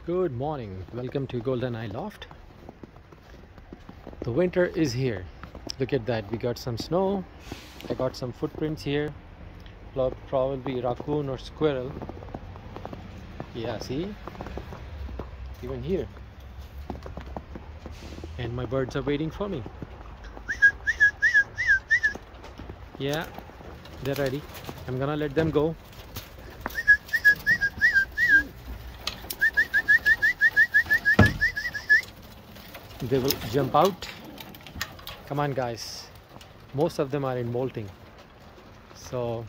Good morning, welcome to Golden Eye Loft. The winter is here. Look at that, we got some snow. I got some footprints here, probably raccoon or squirrel. Yeah, see, even here. And my birds are waiting for me. Yeah, they're ready. I'm gonna let them go. They will jump out. Come on guys, most of them are in molting, so